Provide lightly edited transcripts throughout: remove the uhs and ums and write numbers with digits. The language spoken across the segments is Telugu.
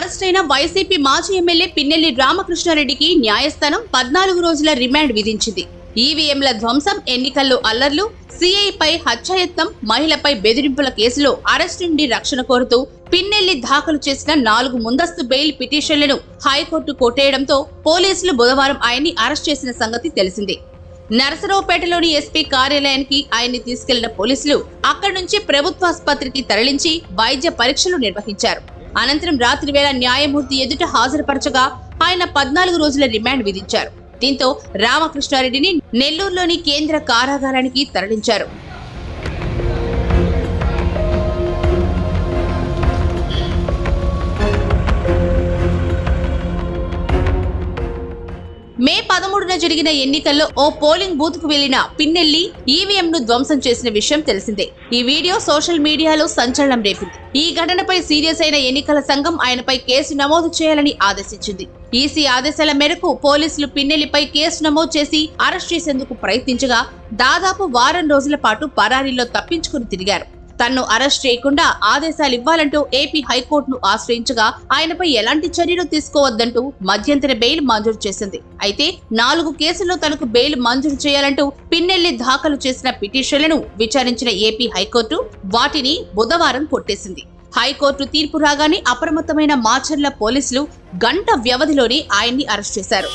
అరెస్టైన వైసీపీ మాజీ ఎమ్మెల్యే పిన్నెల్లి రామకృష్ణారెడ్డికి న్యాయస్థానం 14 రోజుల రిమాండ్ విధించింది. ఈవీఎంల ధ్వంసం, ఎన్నికల్లో అల్లర్లు, సీఐపై హత్యాయత్నం, మహిళపై బెదిరింపుల కేసులో అరెస్టు నుండి రక్షణ కోరుతూ పిన్నెల్లి దాఖలు చేసిన 4 ముందస్తు బెయిల్ పిటిషన్లను హైకోర్టు కొట్టేయడంతో పోలీసులు బుధవారం ఆయన్ని అరెస్ట్ చేసిన సంగతి తెలిసిందే. నరసరావుపేటలోని ఎస్పీ కార్యాలయానికి ఆయన్ని తీసుకెళ్లిన పోలీసులు అక్కడి నుంచి ప్రభుత్వాసుపత్రికి తరలించి వైద్య పరీక్షలు నిర్వహించారు. అనంతరం రాత్రి వేళ న్యాయమూర్తి ఎదుట హాజరుపరచగా ఆయన 14 రోజుల రిమాండ్ విధించారు. దీంతో రామకృష్ణారెడ్డిని నెల్లూరులోని కేంద్ర కారాగారానికి తరలించారు. మే 13న జరిగిన ఎన్నికల్లో ఓ పోలింగ్ బూత్ కు వెళ్లిన పిన్నెల్లి ఈవీఎం ను ధ్వంసం చేసిన విషయం తెలిసిందే. ఈ వీడియో సోషల్ మీడియాలో సంచలనం రేపింది. ఈ ఘటనపై సీరియస్ అయిన ఎన్నికల సంఘం ఆయనపై కేసు నమోదు చేయాలని ఆదేశించింది. ఈసీ ఆదేశాల మేరకు పోలీసులు పిన్నెల్లిపై కేసు నమోదు చేసి అరెస్ట్ చేసేందుకు ప్రయత్నించగా దాదాపు వారం రోజుల పాటు పరారీలో తప్పించుకుని తిరిగారు. తన్ను అరెస్ట్ చేయకుండా ఆదేశాలు ఇవ్వాలంటూ ఏపీ హైకోర్టును ఆశ్రయించగా ఆయనపై ఎలాంటి చర్యలు తీసుకోవద్దంటూ మధ్యంతర బెయిల్ మంజూరు చేసింది. అయితే 4 కేసుల్లో తనకు బెయిల్ మంజూరు చేయాలంటూ పిన్నెల్లి దాఖలు చేసిన పిటిషన్లను విచారించిన ఏపీ హైకోర్టు వాటిని బుధవారం కొట్టేసింది. హైకోర్టు తీర్పు రాగానే అప్రమత్తమైన మాచర్ల పోలీసులు గంట వ్యవధిలోనే ఆయన్ని అరెస్ట్ చేశారు.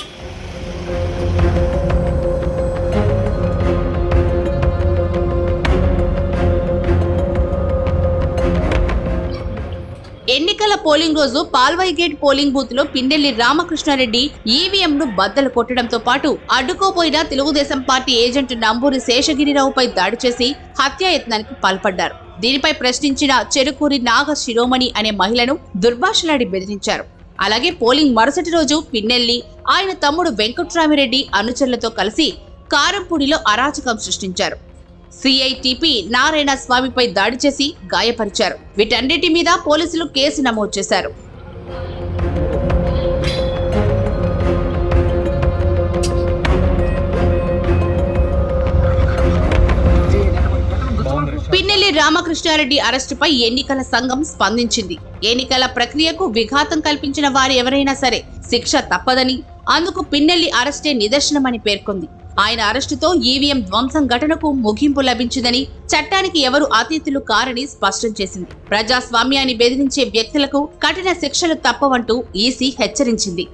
ఎన్నికల పోలింగ్ రోజు పాల్వాయి గేట్ పోలింగ్ బూత్ లో పిన్నెల్లి రామకృష్ణారెడ్డి ఈవీఎం ను బద్దలు కొట్టడంతో పాటు అడ్డుకోపోయిన తెలుగుదేశం పార్టీ ఏజెంట్ నంబూరి శేషగిరిరావుపై దాడి చేసి హత్యాయత్నానికి పాల్పడ్డారు. దీనిపై ప్రశ్నించిన చెరుకూరి నాగ శిరోమణి అనే మహిళను దుర్భాషలాడి బెదిరించారు. అలాగే పోలింగ్ మరుసటి రోజు పిన్నెల్లి ఆయన తమ్ముడు వెంకట్రామిరెడ్డి అనుచరులతో కలిసి కారంపూడిలో అరాచకం సృష్టించారు. సిఐటిపి నారాయణ స్వామిపై దాడి చేసి గాయపరిచారు. వీటన్నిటి మీద పోలీసులు కేసు నమోదు చేశారు. పిన్నెల్లి రామకృష్ణారెడ్డి అరెస్టుపై ఎన్నికల సంఘం స్పందించింది. ఎన్నికల ప్రక్రియకు విఘాతం కల్పించిన వారు ఎవరైనా సరే శిక్ష తప్పదని, అందుకు పిన్నెల్లి అరెస్టే నిదర్శనమని పేర్కొంది. ఆయన అరెస్టుతో ఈవీఎం ధ్వంసం ఘటనకు ముగింపు లభించిందని, చట్టానికి ఎవరు అతీతులు కారని స్పష్టం చేసింది. ప్రజాస్వామ్యాన్ని బెదిరించే వ్యక్తులకు కఠిన శిక్షలు తప్పవంటూ ఈసీ హెచ్చరించింది.